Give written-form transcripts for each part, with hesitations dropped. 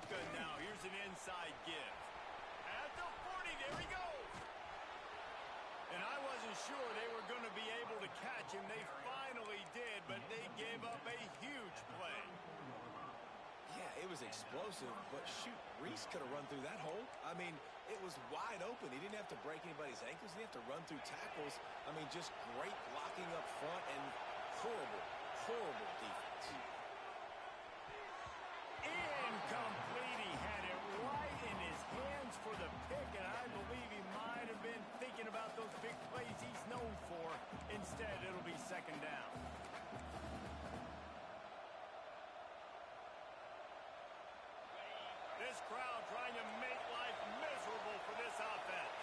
shotgun now. Here's an inside give. At the 40, there he goes. And I wasn't sure they were going to be able to catch him. They finally did, but they gave up a huge play. Yeah, it was explosive, but shoot, Reese could have run through that hole. I mean, it was wide open. He didn't have to break anybody's ankles. He didn't have to run through tackles. I mean, just great blocking up front and horrible, horrible defense. Incomplete. He had it right in his hands for the pick, and I believe he might have been thinking about those big plays he's known for. Instead, it'll be second down. This crowd trying to make life miserable for this offense.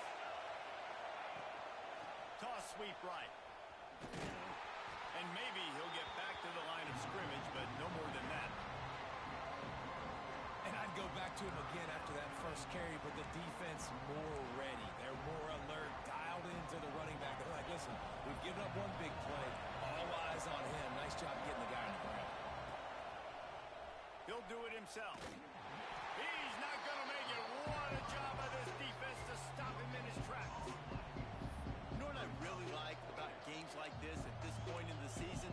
Toss sweep right. And maybe he'll get back to the line of scrimmage, but no more than that. And I'd go back to him again after that first carry, but the defense more ready. They're more alert, dialed into the running back. They're like, listen, we've given up one big play. All eyes on him. Nice job getting the guy on the ground. He'll do it himself. He's not going to make it. What a job by this defense to stop him in his tracks. You know what I really like about games like this at this point in the season?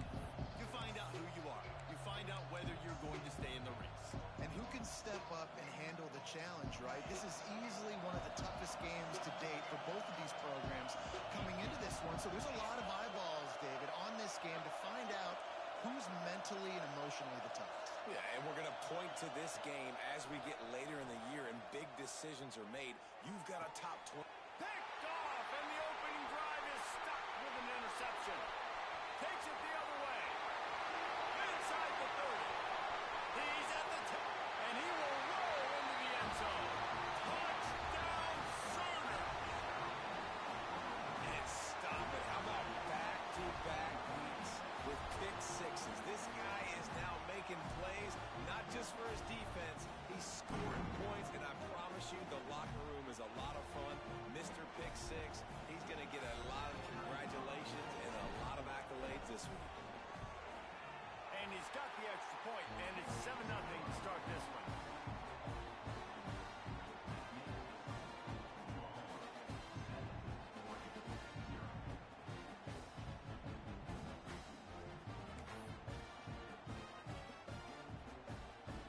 You find out who you are. You find out whether you're going to stay in the race. And who can step up and handle the challenge, right? This is easily one of the toughest games to date for both of these programs coming into this one. So there's a lot of eyeballs, David, on this game to find out who's mentally and emotionally the toughest. Yeah, and we're going to point to this game as we get later in the year and big decisions are made. You've got a top 20. Picked off, and the opening drive is stopped with an interception. Takes it the other way. Inside the 30. He's at the 10, and he will roll into the end zone. Touchdown, Sooners! And stop it. How about back-to-back weeks with pick sixes? This guy is now making plays, not just for his defense. He's scoring points, and I promise you the locker room is a lot of fun. Mr. Pick Six, he's going to get a lot of congratulations and a lot of accolades this week. And he's got the extra point, and it's 7-0 to start this one.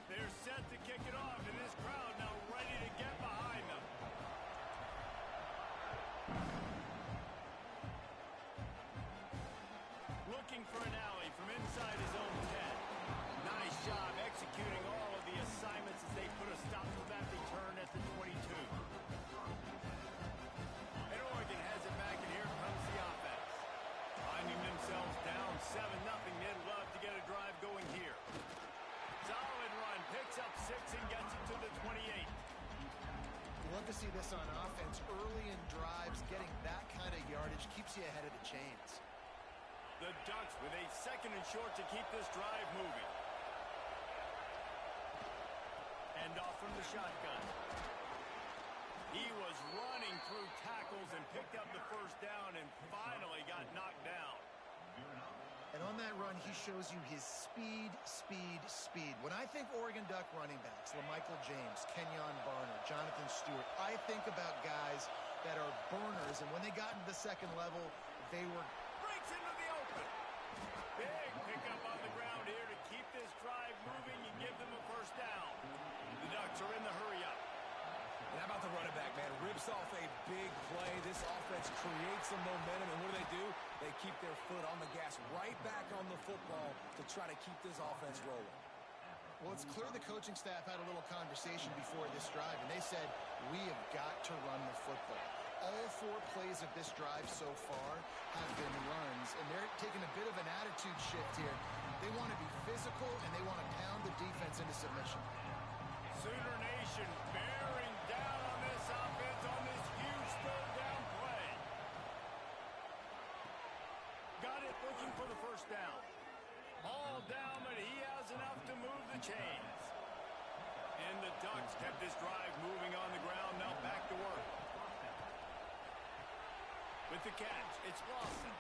They're set to kick it off, and this crowd now ready to get behind them. Looking for an alley from inside his own 10. Nice job executing all of the assignments as they put a stop to that return at the 22. And Oregon has it back, and here comes the offense. Finding themselves down 7-0, they'd love to get a drive going here. Solid run, picks up 6 and gets it to the 28. Love to see this on offense. Early in drives, getting that kind of yardage keeps you ahead of the chains. The Ducks with a 2nd and short to keep this drive moving. End off from the shotgun. He was running through tackles and picked up the first down and finally got knocked down. And on that run, he shows you his speed, speed, speed. When I think Oregon Duck running backs, LaMichael James, Kenyon Barner, Jonathan Stewart, I think about guys that are burners, and when they got into the second level, they were... Breaks into the open. Big pickup on the ground here to keep this drive moving and give them a first down. The Ducks are in the hurry-up. And how about the running back, man? Rips off a big play. This offense creates some momentum, and what do? They keep their foot on the gas, right back on the football to try to keep this offense rolling. Well, it's clear the coaching staff had a little conversation before this drive, and they said, we have got to run the football. All 4 plays of this drive so far have been runs, and they're taking a bit of an attitude shift here. They want to be physical, and they want to pound the defense into submission. Sooner Nation bearing down on this offense on this huge 3rd down play. Got it, looking for the first down. All down, but he has enough to move the chains. And the Ducks kept this drive moving on the ground, now back to work. With the catch, it's Lawson.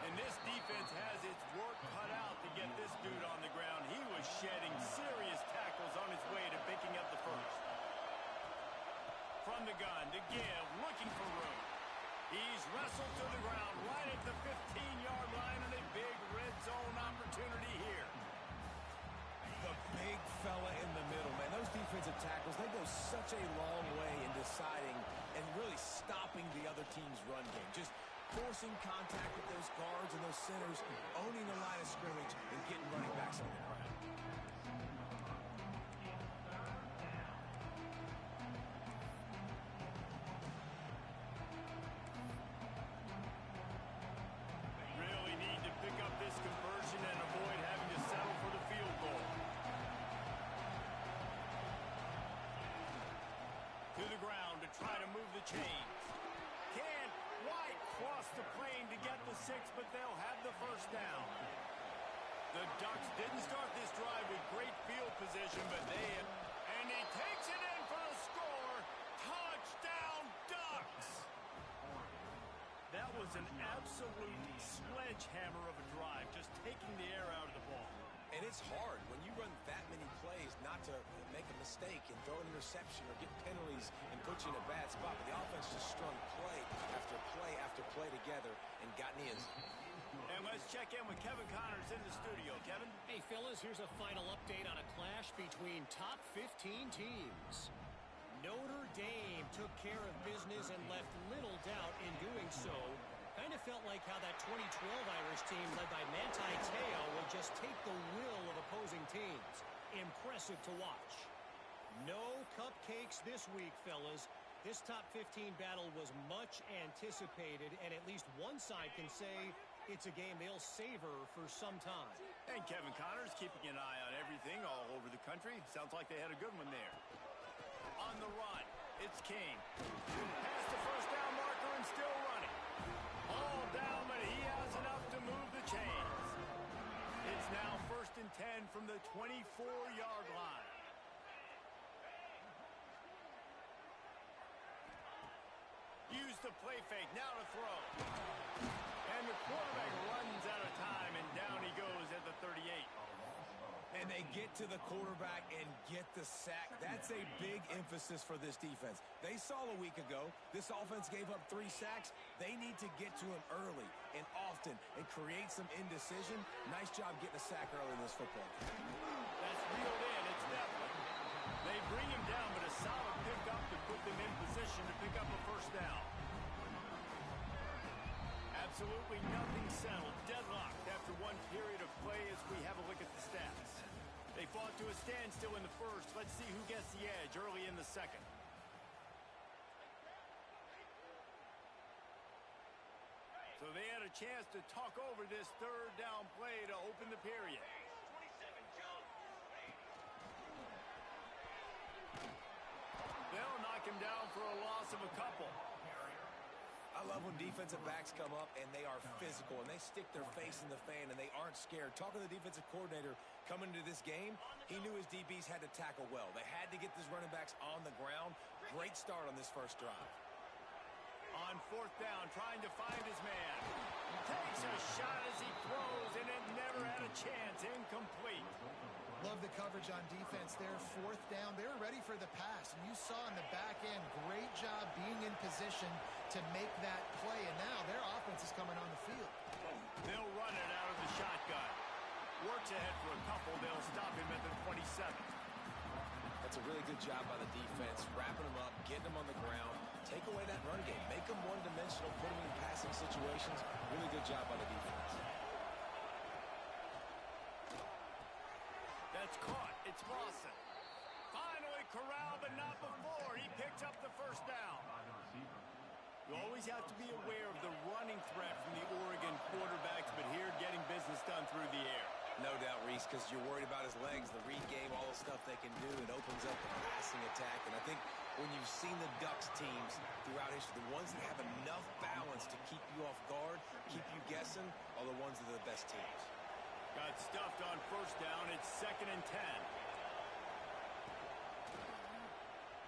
And this defense has its work cut out to get this dude on the ground. He was shedding serious tackles on his way to picking up the first. From the gun to give, looking for room. He's wrestled to the ground right at the 15-yard line, and a big red zone opportunity here. The big fella in the middle, man. Those defensive tackles, they go such a long way in deciding and really stopping the other team's run game. Just forcing contact with those guards and those centers, owning the line of scrimmage, and getting running backs on the ground. Really need to pick up this conversion and avoid having to settle for the field goal. To the ground to try to move the chains. Can't quite cross the plane to get the 6, but they'll have the first down. The Ducks didn't start this drive with great field position, but and he takes it in for the score. Touchdown, Ducks! That was an absolute sledgehammer of a drive, just taking the air out of the ball. And it's hard when you run that many plays not to make a mistake and throw an interception or get penalties and put you in a bad spot. But the offense just strung play after play after play together and got in the end zone. And let's check in with Kevin Connors in the studio. Kevin? Hey, fellas, here's a final update on a clash between top 15 teams. Notre Dame took care of business and left little doubt in doing so. Kind of felt like how that 2012 Irish team led by Ncaa would just take the will of opposing teams. Impressive to watch. No cupcakes this week, fellas. This top 15 battle was much anticipated, and at least one side can say it's a game they'll savor for some time. And Kevin Connors keeping an eye on everything all over the country. Sounds like they had a good one there. On the run, it's King. Past the first down marker and still running. All down, but he has enough to move the chains. It's now 1st and 10 from the 24-yard line. Use the play fake, now to throw. And the quarterback runs out of time, and down he goes at the 38. And they get to the quarterback and get the sack. That's a big emphasis for this defense. They saw a week ago this offense gave up 3 sacks. They need to get to him early and often and create some indecision. Nice job getting a sack early in this football game. That's reeled in. It's definitely. They bring him down, but a solid pickup to put them in position to pick up a first down. Absolutely nothing settled. Deadlocked after one period of play as we have a look at the stats. They fought to a standstill in the first. Let's see who gets the edge early in the second. So they had a chance to talk over this third down play to open the period. They'll knock him down for a loss of a couple. I love when defensive backs come up and they are physical and they stick their face in the fan and they aren't scared. Talking to the defensive coordinator coming into this game, he knew his DBs had to tackle well. They had to get these running backs on the ground. Great start on this first drive. On 4th down, trying to find his man. Takes a shot as he throws, and it never had a chance. Incomplete. Love the coverage on defense there. 4th down. They were ready for the pass. And you saw in the back end, great job being in position to make that play. And now their offense is coming on the field. They'll run it out of the shotgun. Works ahead for a couple. They'll stop him at the 27. That's a really good job by the defense, wrapping them up, getting them on the ground, take away that run game, make them one-dimensional, put them in passing situations. Really good job by the defense. That's caught. It's Lawson. Finally corralled, but not before. He picks up the first down. You always have to be aware of the running threat from the Oregon quarterbacks, but here getting business done through the air. No doubt, Reese, because you're worried about his legs, the read game, all the stuff they can do. It opens up the passing attack. And I think when you've seen the Ducks teams throughout history, the ones that have enough balance to keep you off guard, keep you guessing, are the ones that are the best teams. Got stuffed on 1st down. It's 2nd and 10.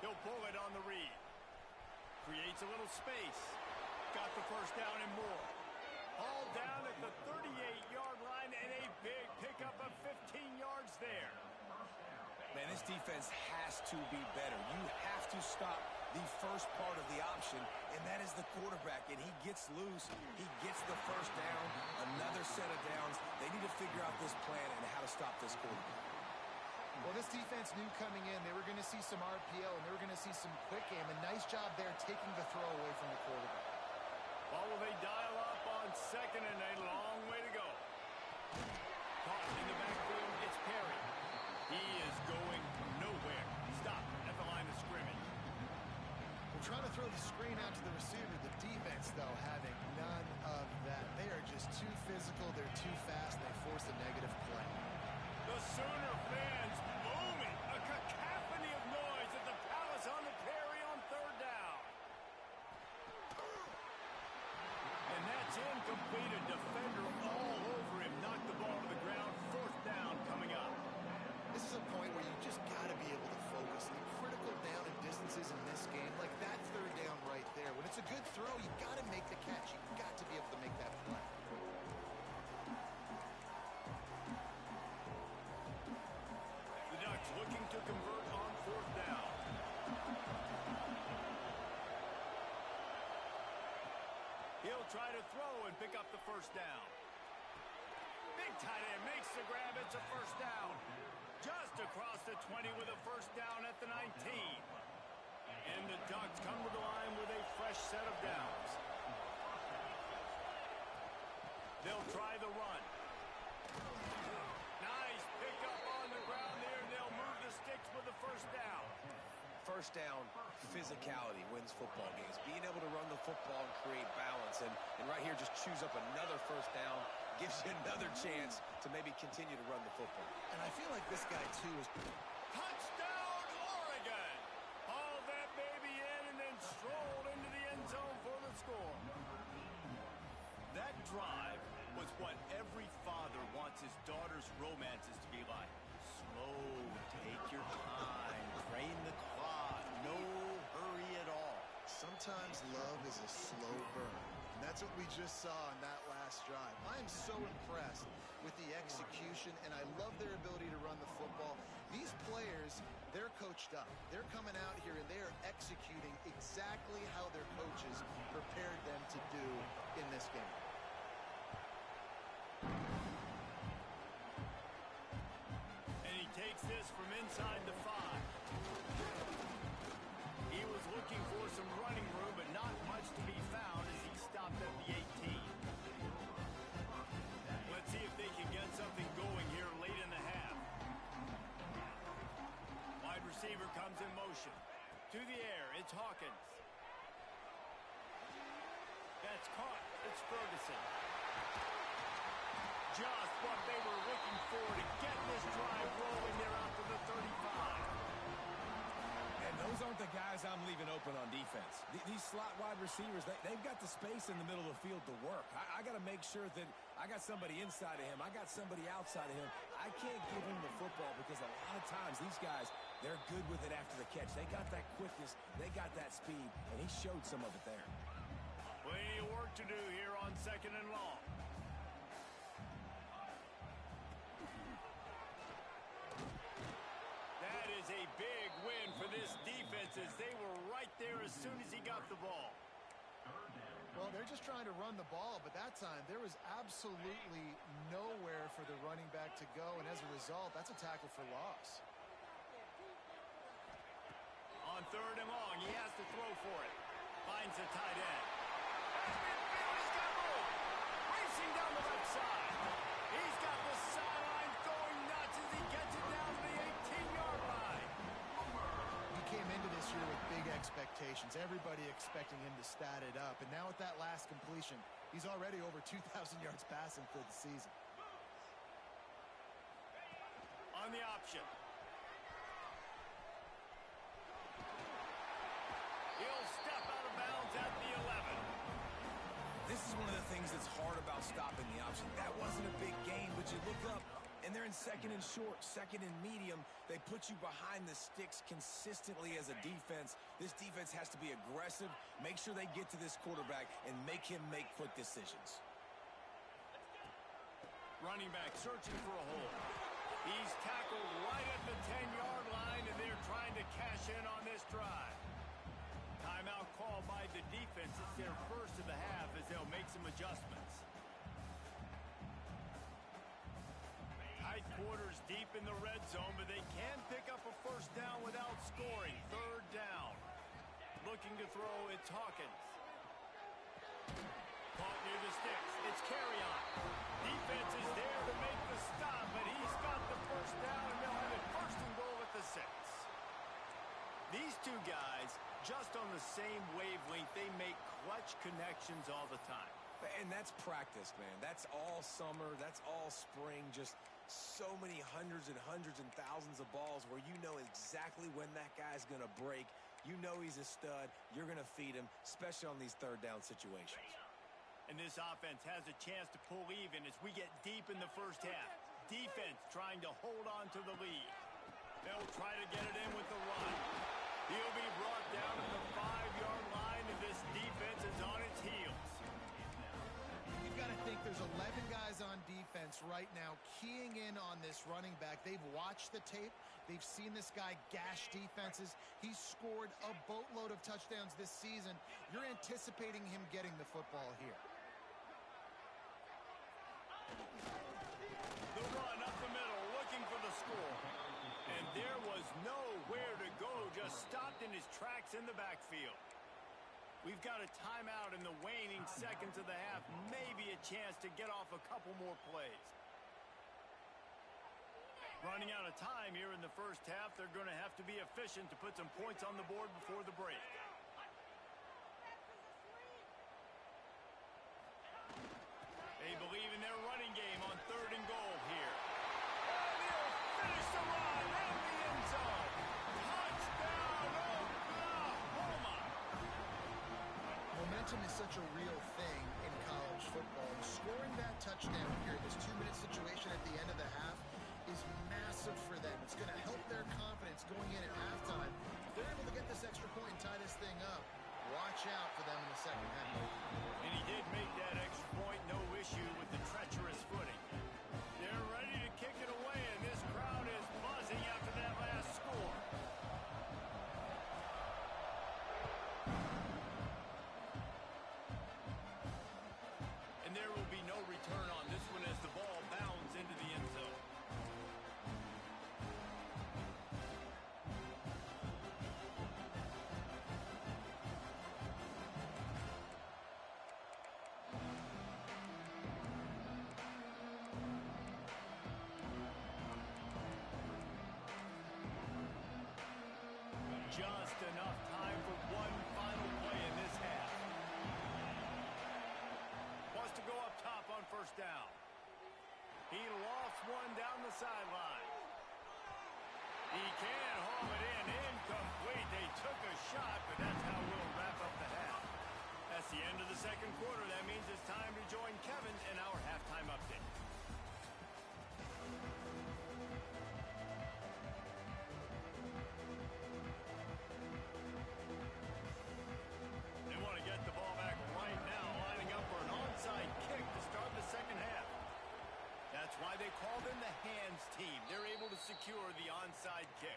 He'll pull it on the read. Creates a little space. Got the first down and more. Hauled down at the 38-yard line, and a big pickup of 15 yards there. Man, this defense has to be better. You have to stop the first part of the option, and that is the quarterback. And he gets loose. He gets the first down, another set of downs. They need to figure out this plan and how to stop this quarterback. Well, this defense knew coming in they were going to see some RPO and they were going to see some quick game. A nice job there taking the throw away from the quarterback. Well, will they dial up on second and a long way to go? Caught in the backfield, it's Perry. He is going nowhere. Stop at the line of scrimmage. We're trying to throw the screen out to the receiver. The defense, though, having none of that. They are just too physical. They're too fast. They force a negative play. The Sooner fans booming. A cacophony of noise at the Palace on the Perry on third down. And that's incomplete. A defender all over him. Knocked the ball to the ground. Fourth down coming up. This is a point where you just got to be able to focus. The critical down and distances in this game, like that third down right there. When it's a good throw, you got to make the catch. You got to be able to make that play. The Ducks looking to convert on fourth down. He'll try to throw and pick up the first down. Big tight end makes the grab. It's a first down. Just across the 20 with a first down at the 19. And the Ducks come to the line with a fresh set of downs. They'll try the run. Nice pickup on the ground there. They'll move the sticks with the first down. First down, physicality wins football games. Being able to run the football and create balance. And right here, just choose up another first down. Gives you another chance to maybe continue to run the football. And I feel like this guy, too, is... Touchdown, Oregon! Hauled that baby in and then strolled into the end zone for the score. That drive was what every father wants his daughter's romances to be like. Slow, take your time, drain the clock, no hurry at all. Sometimes love is a slow burn. And that's what we just saw in that last drive. I'm so impressed with the execution, and I love their ability to run the football. These players, they're coached up. They're coming out here, and they are executing exactly how their coaches prepared them to do in this game. And he takes this from inside the 5. He was looking for some running room, but not much to be found as he stopped at the 18. Let's see if they can get something going here late in the half. Wide receiver comes in motion. To the air, it's Hawkins. That's caught. It's Ferguson. Just what they were looking for to get this drive rolling there out to the 35. And those aren't the guys I'm leaving open on defense. These slot wide receivers, they've got the space in the middle of the field to work. I got to make sure that I got somebody inside of him. I got somebody outside of him. I can't give him the football because a lot of times these guys, they're good with it after the catch. They got that quickness. They got that speed, and he showed some of it there. Plenty of work to do here on second and long. That is a big win for this defense as they were right there as soon as he got the ball. Well, they're just trying to run the ball, but that time there was absolutely nowhere for the running back to go, and as a result, that's a tackle for loss. On third and long, he has to throw for it. Finds the tight end. He's got room. Racing down the left side. He's got the sideline going nuts as he gets it down to the 18-yard line. He came into this year with big expectations. Everybody expecting him to stat it up. And now with that last completion, he's already over 2,000 yards passing for the season. On the option. He'll step out of bounds at the 11. This is one of the things that's hard about stopping the option. That wasn't a big gain, but you look up, and they're in second and short, second and medium. They put you behind the sticks consistently as a defense. This defense has to be aggressive, make sure they get to this quarterback, and make him make quick decisions. Running back searching for a hole. He's tackled right at the 10-yard line, and they're trying to cash in on this drive. Timeout called by the defense. It's their first of the half as they'll make some adjustments. Tight quarters deep in the red zone, but they can pick up a first down without scoring. Third down. Looking to throw, it's Hawkins. Caught near the sticks. It's Carry-On. Defense is there to make the stop, but he's got the first down, and they'll have it first and goal at the 6. These two guys, just on the same wavelength, they make clutch connections all the time. And that's practice, man. That's all summer. That's all spring. Just so many hundreds and thousands of balls where you know exactly when that guy's going to break. You know he's a stud. You're going to feed him, especially on these third down situations. And this offense has a chance to pull even as we get deep in the first half. Defense trying to hold on to the lead. They'll try to get it in with the run. He'll be brought down at the 5-yard line, and this defense is on its heels. You've got to think there's 11 guys on defense right now keying in on this running back. They've watched the tape. They've seen this guy gash defenses. He's scored a boatload of touchdowns this season. You're anticipating him getting the football here. The run up the middle, looking for the score. And there was nowhere to go, just stopped in his tracks in the backfield. We've got a timeout in the waning seconds of the half, maybe a chance to get off a couple more plays. Running out of time here in the first half, they're going to have to be efficient to put some points on the board before the break. They believe in their running game on 3rd and goal here. And he'll finish the run in the end zone. Touchdown, Oklahoma! Momentum is such a real thing in college football. Scoring that touchdown here, this 2-minute situation at the end of the half, is massive for them. It's going to help their confidence going in at halftime. If they're able to get this extra point and tie this thing up, watch out for them in the second half. And he did make that extra point, no issue with the treacherous footing. They're ready to kick it away, and this crowd is buzzing after that last score. And there will be no return on this one as the ball bounds into the end zone. Just enough time for one final play in this half. Wants to go up top on first down. He lost one down the sideline. He can haul it in. Incomplete. They took a shot, but that's how we'll wrap up the half. That's the end of the second quarter. That means it's time to join Kevin in our halftime update. They want to get the ball back right now, lining up for an onside kick to start the second half. That's why they called in the hands team. They're able to secure the onside kick.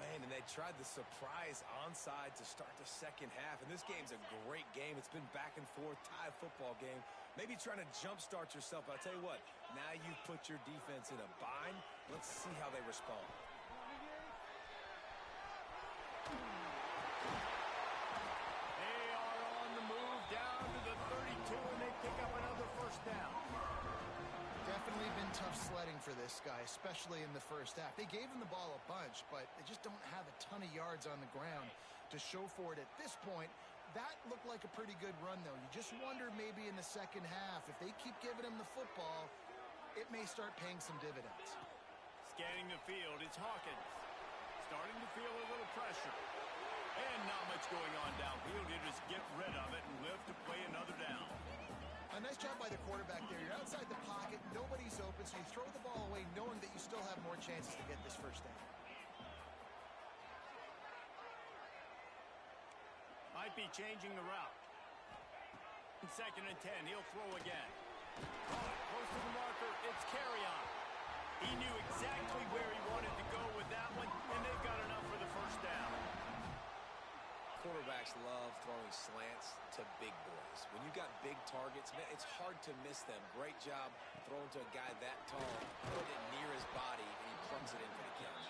Man, and they tried the surprise onside to start the second half. And this game's a great game. It's been back and forth, tied football game. Maybe trying to jumpstart yourself. I'll tell you what, now you've put your defense in a bind. Let's see how they respond. They are on the move down to the 32, and they pick up another first down. Definitely been tough sledding for this guy, especially in the first half. They gave him the ball a bunch, but they just don't have a ton of yards on the ground to show for it at this point. That looked like a pretty good run, though. You just wonder maybe in the second half, if they keep giving him the football, it may start paying some dividends. Scanning the field, it's Hawkins. Starting to feel a little pressure. And not much going on downfield. You just get rid of it and live to play another down. A nice job by the quarterback there. You're outside the pocket, nobody's open, so you throw the ball away knowing that you still have more chances to get this first down. Might be changing the route. 2nd and 10, he'll throw again. Close to the marker, it's carry on. He knew exactly where he wanted to go with that one, and they've got enough for the first down. Quarterbacks love throwing slants to big boys. When you got big targets, man, it's hard to miss them. Great job throwing to a guy that tall, put it near his body, and he plugs it in for the catch.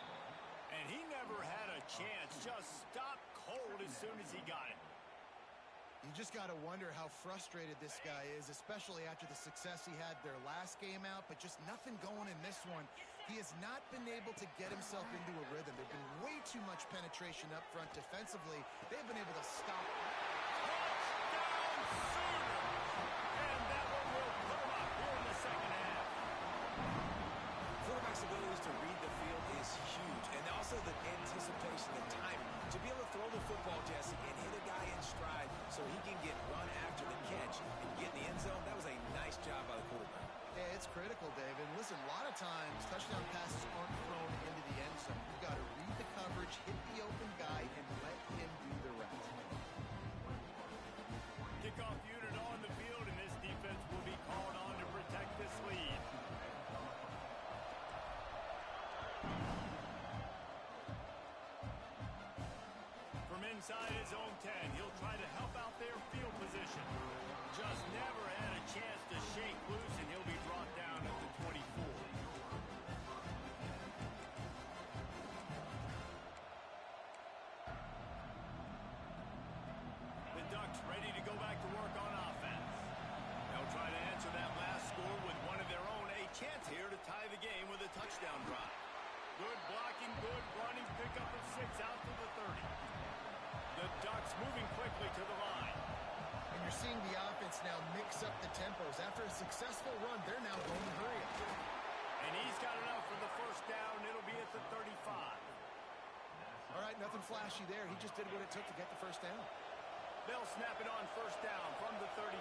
And he never had a chance. Just stopped cold as soon as he got it. You just got to wonder how frustrated this guy is, especially after the success he had their last game out, but just nothing going in this one. He has not been able to get himself into a rhythm. There's been way too much penetration up front defensively. They've been able to stop. Touchdown, Sooner! And that one will put him up here in the second half. Quarterback's abilities to read the field is huge, and also the anticipation, the timing. To be able to throw the football, Jesse, and hit a guy in stride so he can get run after the catch and get in the end zone, that was a nice job by the quarterback. Yeah, it's critical, David. Listen, a lot of times touchdown passes aren't thrown into the end zone. You've got to read the coverage, hit the open guy, and let him do the rest. Kickoff unit on the field, and this defense will be called on to protect this lead. From inside his own 10, he'll try to help out their field position. Just never had a chance to shake loose, and he'll be brought down at the 24. The Ducks ready to go back to work on offense. They'll try to answer that last score with one of their own. A chance here to tie the game with a touchdown drive. Good blocking, good running, pickup of 6 out to the 30. The Ducks moving quickly to the line. And you're seeing the offense now mix up the tempos. After a successful run, they're now going to hurry up. And he's got enough for the first down. It'll be at the 35. All right, nothing flashy there. He just did what it took to get the first down. They'll snap it on first down from the 35.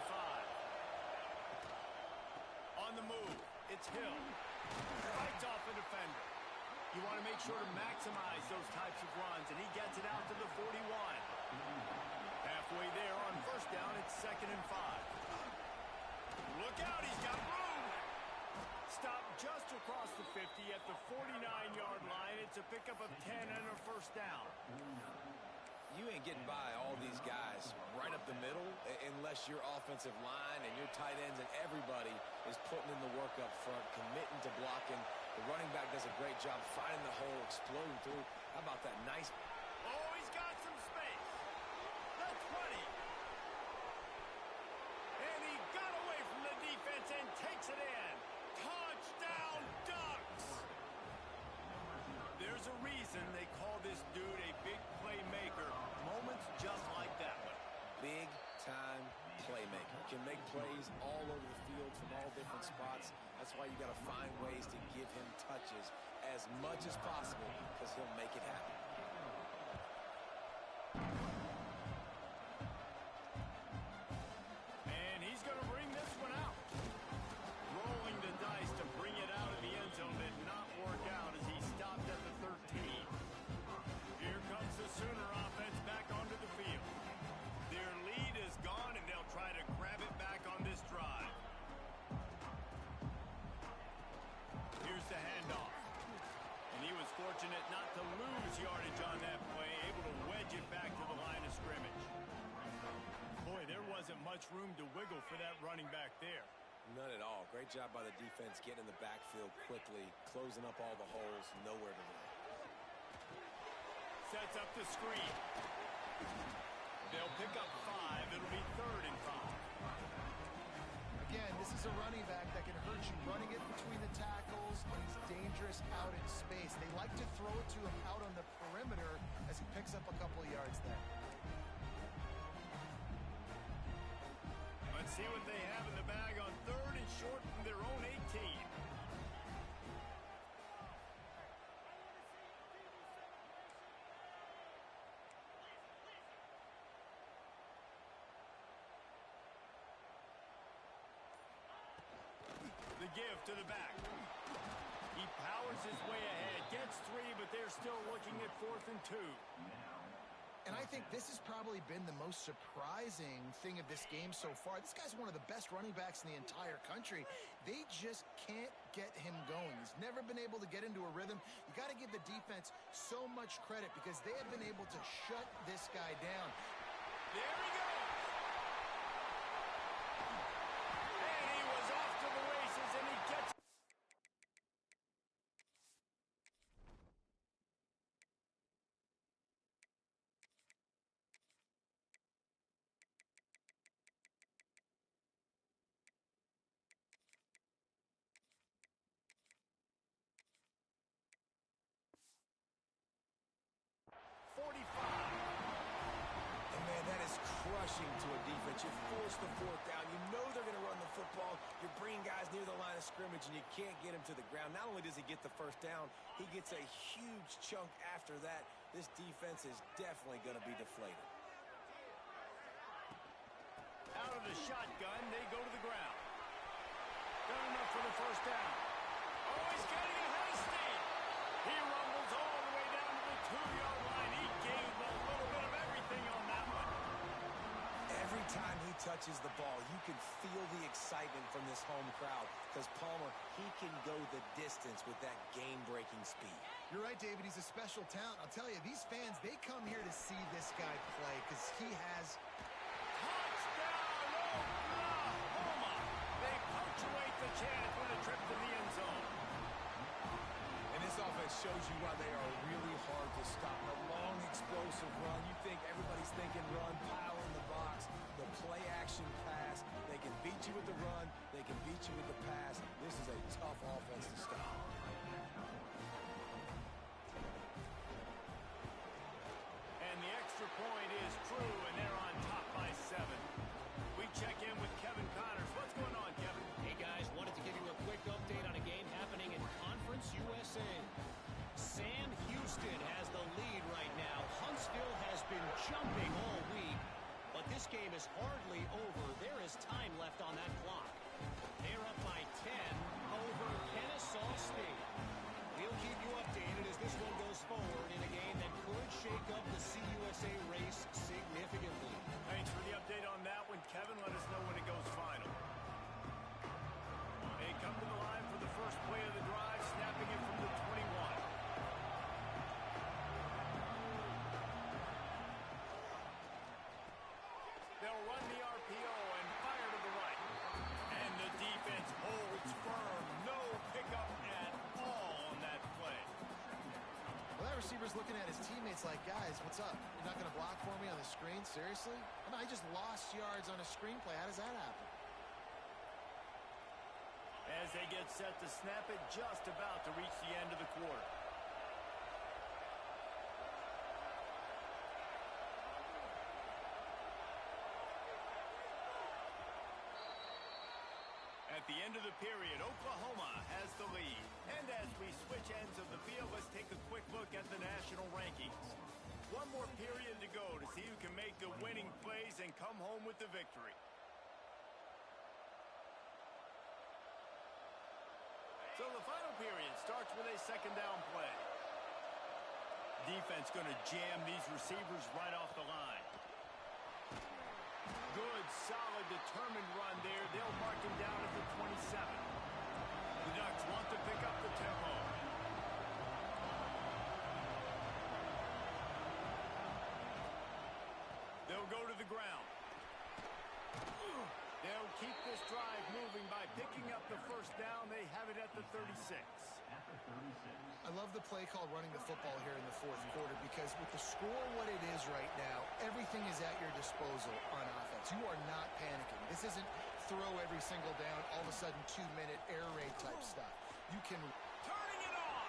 On the move, it's Hill. Fights off a defender. You want to make sure to maximize those types of runs, and he gets it out to the 41. Halfway there on first down, it's 2nd and 5. Look out, he's got room. Stop just across the 50 at the 49-yard line. It's a pickup of 10 and a first down. You ain't getting by all these guys right up the middle unless your offensive line and your tight ends and everybody is putting in the work up front, committing to blocking. The running back does a great job finding the hole, exploding through. How about that nice... Oh, he's got some space. The 20. And he got away from the defense and takes it in. Touchdown, Ducks! There's a reason they call this dude a big playmaker. Moments just like that one. Big-time playmaker. Can make plays all over the field from all different spots. That's why you got to find ways to give him touches as much as possible because he'll make it happen. And he's going to bring this one out. Rolling the dice to bring it out of the end zone did not work out as he stopped at the 13. Here comes the Sooner offense back onto the field. Their lead is gone, and they'll try to grab it back on this drive. Here's the handoff. And he was fortunate not to lose yardage on that play, able to wedge it back to the line of scrimmage. Boy, there wasn't much room to wiggle for that running back there. None at all. Great job by the defense getting in the backfield quickly, closing up all the holes, nowhere to run. Sets up the screen. They'll pick up 5. It'll be 3rd and 5. Again, this is a running back that can hurt you running it between the tackles, and he's dangerous out in space. They like to throw it to him out on the perimeter as he picks up a couple of yards there. Let's see what they have in the bag on 3rd and short from their own 18. The give to the back. He powers his way ahead, gets 3, but they're still looking at 4th and 2. And I think this has probably been the most surprising thing of this game so far. This guy's one of the best running backs in the entire country. They just can't get him going. He's never been able to get into a rhythm. You got to give the defense so much credit because they have been able to shut this guy down. There he goes. And he was off to the races, and he gets... And man, that is crushing to a defense. You force the fourth down. You know they're going to run the football. You're bringing guys near the line of scrimmage, and you can't get him to the ground. Not only does he get the first down, he gets a huge chunk after that. This defense is definitely going to be deflated. Out of the shotgun, they go to the ground. Done enough for the first down. Oh, he's getting a hasty. He rumbles all the way down to the 2-yard line. He gave a little bit of everything on that one. Every time he touches the ball, you can feel the excitement from this home crowd because Palmer, he can go the distance with that game-breaking speed. You're right, David. He's a special talent. I'll tell you, these fans, they come here to see this guy play because he has... Touchdown, Oklahoma! They punctuate the chance with a trip to the end zone. And this offense shows you why they are really hard to stop. A long, explosive run. You think everybody's thinking run, pile in the box. The play-action pass. They can beat you with the run. They can beat you with the pass. This is a tough offense to stop. And the extra point is true, and they're on top by 7. We check in with Kevin Connors. What's going on, Kevin? Hey, guys, wanted to give you a quick update on a game happening in Conference USA. Sam Houston has the lead right now. Huntsville has been jumping all week, but this game is hardly over. There is time left on that clock. They're up by 10 over Kennesaw State. We'll keep you updated as this one goes forward in a game that could shake up the CUSA race significantly. Thanks for the update on that one, Kevin. Let us know when it goes final. They come to the line for the first play of the drive, snapping it from the 21. They'll run the RPO and fire to the right. And the defense holds firm. No pickup at all on that play. Well, that receiver's looking at his teammates like, guys, what's up? You're not going to block for me on the screen? Seriously? I just lost yards on a screenplay. How does that happen? As they get set to snap it, just about to reach the end of the quarter. At the end of the period, Oklahoma has the lead. And as we switch ends of the field, let's take a quick look at the national rankings. One more period to go to see who can make the winning plays and come home with the victory. So the final period starts with a second down play. Defense going to jam these receivers right off the line. Good, solid, determined run there. They'll mark him down at the 27. The Ducks want to pick up the tempo. They'll go to the ground. They'll keep this drive moving by picking up the first down. They have it at the 36. I love the play called running the football here in the fourth quarter because with the score what it is right now, everything is at your disposal on offense. You are not panicking. This isn't throw every single down, all of a sudden 2-minute air raid type stuff. You can... Turning it on!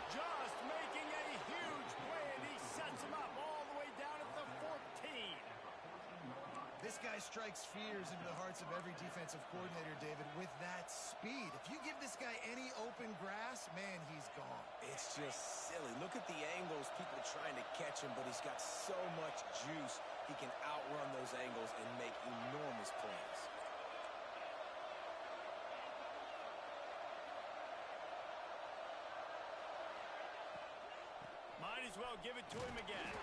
Just making a huge play, and he sets him up all the way down at the 14. This guy strikes fears into the hearts of every defensive coordinator, David, with that speed. If you give this guy any open grass, man, he's gone. It's just silly. Look at the angles, people trying to catch him, but he's got so much juice. He can outrun those angles and make enormous plays. they'll give it to him again.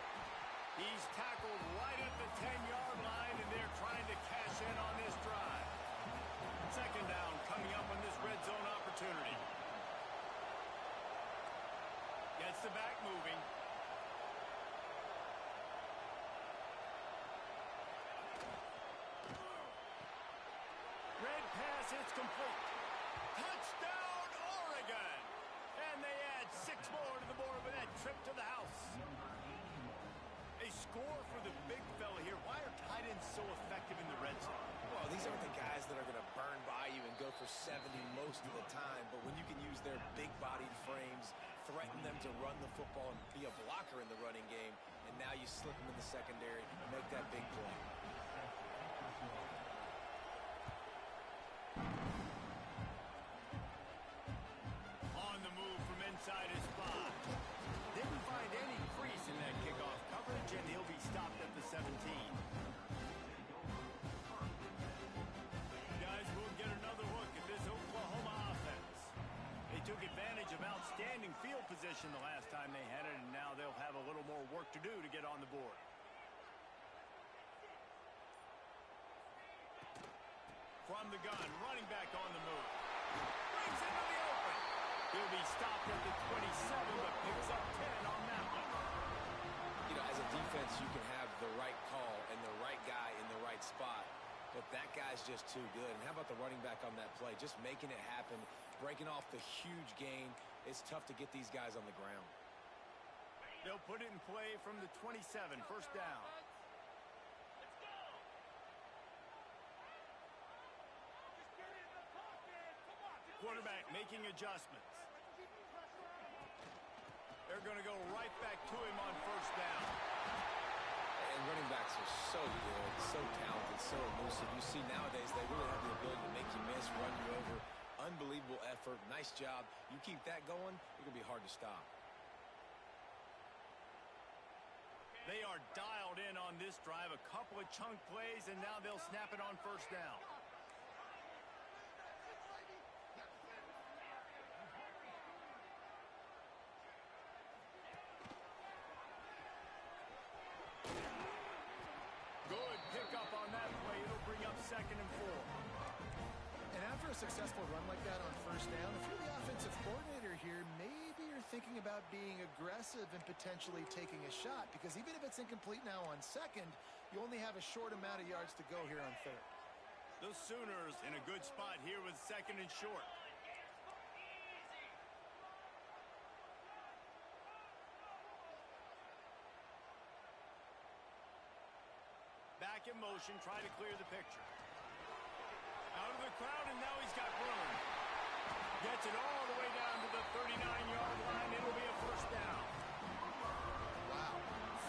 He's tackled right at the 10-yard line, and they're trying to cash in on this drive. Second down coming up on this red zone opportunity. Gets the back moving. Red pass, it's complete. Touchdown, Oregon! And they add 6 more to the board with that trip to the house. A score for the big fella here. Why are tight ends so effective in the red zone? Well, these aren't the guys that are going to burn by you and go for 70 most of the time, but when you can use their big-bodied frames, threaten them to run the football and be a blocker in the running game, and now you slip them in the secondary and make that big play. On the move from inside his spot. Didn't find any crease in that kickoff coverage, and he'll be stopped at the 17. Guys, we'll get another look at this Oklahoma offense. They took advantage of outstanding field position the last time they had it, and now they'll have a little more work to do to get on the board. From the gun, running back on the move. Brings into the open. He'll be stopped at the 27, but picks up 10 on that one. You know, as a defense, you can have the right call and the right guy in the right spot, but that guy's just too good. And how about the running back on that play? Just making it happen, breaking off the huge gain. It's tough to get these guys on the ground. They'll put it in play from the 27, first down. Quarterback making adjustments. They're going to go right back to him on first down. And running backs are so good, so talented, so elusive. You see nowadays they really have the ability to make you miss, run you over. Unbelievable effort. Nice job. You keep that going, it's going to be hard to stop. They are dialed in on this drive. A couple of chunk plays, and now they'll snap it on first down. Good pickup on that play. It'll bring up 2nd and 4. And after a successful run like that on first down, if you're the offensive coordinator here, maybe you're thinking about being aggressive and potentially taking a shot, because even if it's incomplete now on 2nd, you only have a short amount of yards to go here on 3rd. The Sooners in a good spot here with 2nd and short. Back in motion, try to clear the picture. Out of the crowd, and now he's got room. Gets it all the way down to the 39-yard line. It'll be a first down. Wow.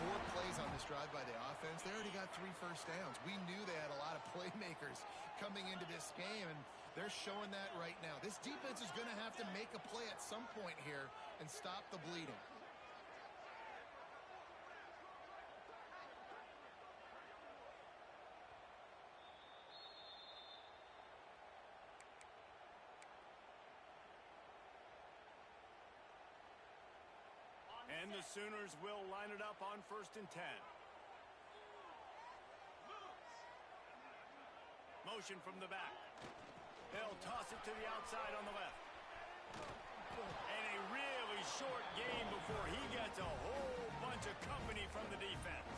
4 plays on this drive by the offense. They already got 3 first downs. We knew they had a lot of playmakers coming into this game, and they're showing that right now. This defense is going to have to make a play at some point here and stop the bleeding. And the Sooners will line it up on 1st and 10. Motion from the back. They'll toss it to the outside on the left. And a really short game before he gets a whole bunch of company from the defense.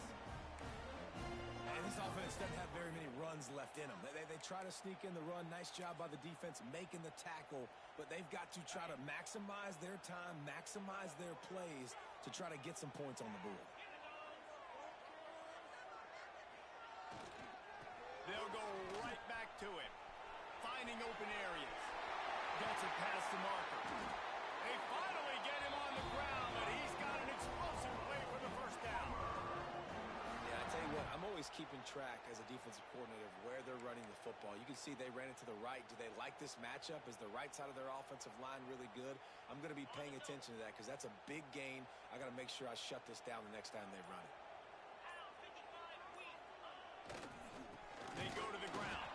And this offense doesn't have very many runs left in them. They try to sneak in the run. Nice job by the defense making the tackle, but they've got to try to maximize their time, maximize their plays to try to get some points on the board. They'll go right back to him, finding open areas. Gets it past the marker. They finally get him on the ground, but he's got an explosive play for the first down. Yeah, I tell you what, I'm always keeping track as a defensive coordinator of where they're running the football. You can see they ran it to the right. Do they like this matchup? Is the right side of their offensive line really good? I'm going to be paying attention to that because that's a big gain. I got to make sure I shut this down the next time they run it. They go to the ground.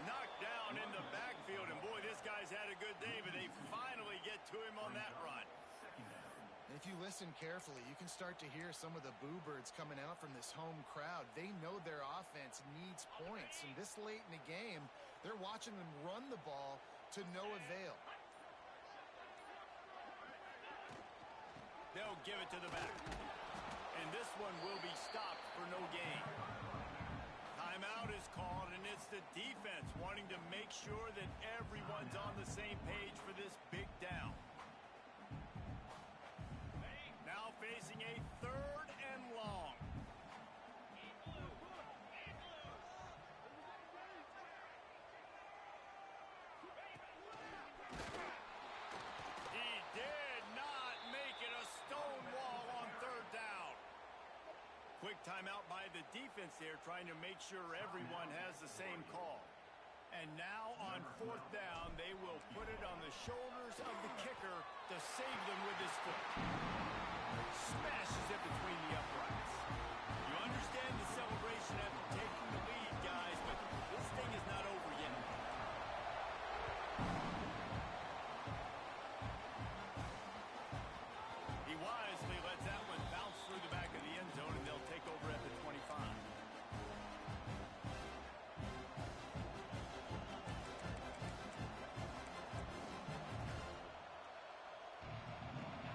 Knocked down in the backfield, and boy, this guy's had a good day, but they finally get to him on that run. And if If you listen carefully, you can start to hear some of the boo birds coming out from this home crowd. They know their offense needs points, and this late in the game, they're watching them run the ball to no avail. They'll give it to the back. And this one will be stopped for no gain. Timeout is called, and it's the defense wanting to make sure that everyone's on the same page for this big down. Now facing a 3rd and long. He did not make it a stone wall on 3rd down. Quick timeout by the defense there, trying to make sure everyone has the same call. And now on 4th down, they will put it on the shoulders of the kicker to save them with his foot. Smashes it between the uprights. You understand the celebration after taking the lead, guys, but this thing is not over yet. He wisely lets that one bounce through the back of the end zone, and they'll take over at the 25.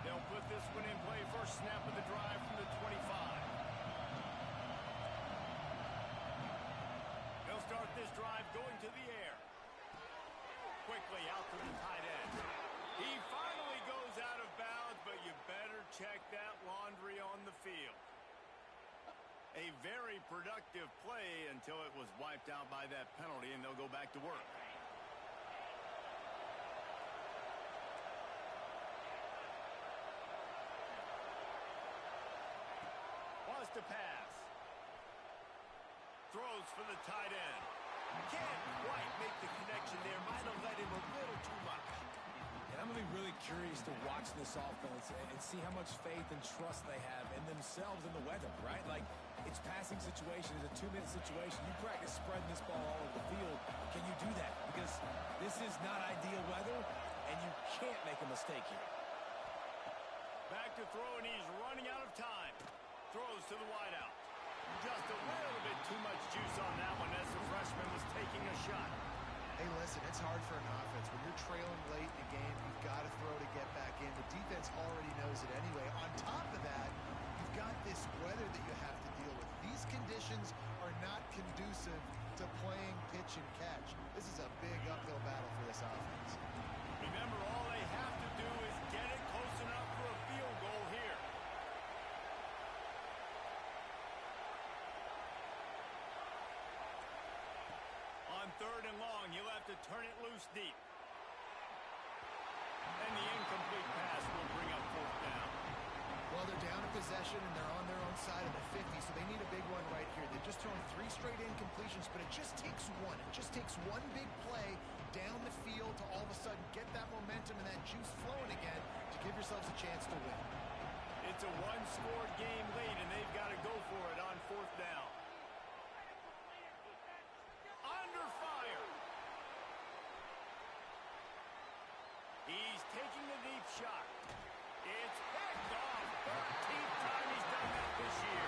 They'll put this one in play. First snap of the drive from the 25. They'll start this drive going to the air. Quickly out to the tight end. He finally goes out of bounds, but you better check that laundry on the field. A very productive play until it was wiped out by that penalty, and they'll go back to work. Wants to pass. Throws for the tight end. Can't quite make the connection there. Might have led him a little too much. And I'm going to be really curious to watch this offense and see how much faith and trust they have in themselves and the weather, right? Like, it's passing situation, it's a 2-minute situation. You practice spreading this ball all over the field. Can you do that? Because this is not ideal weather, and you can't make a mistake here. Back to throw, and he's running out of time. Throws to the wideout. Just a little bit too much juice on that one as the freshman was taking a shot. Hey, listen, it's hard for an offense. When you're trailing late in the game, you've got to throw to get back in. The defense already knows it anyway. On top of that, you've got this weather that you have to deal with. These conditions are not conducive to playing pitch and catch. This is a big uphill battle for this offense. Remember, all they have to do is get it close enough for a field goal here. On 3rd and long, he'll have to turn it loose deep. And the incomplete pass will bring up 4th down. Well, they're down in possession, and they're on their own side of the 50, so they need a big one right here. They've just thrown 3 straight incompletions, but it just takes one. It just takes one big play down the field to all of a sudden get that momentum and that juice flowing again to give yourselves a chance to win. It's a one-score game late, and they've got to go for it on 4th down. Under fire. He's taking the deep shot. It's picked off. 13th time he's done that this year.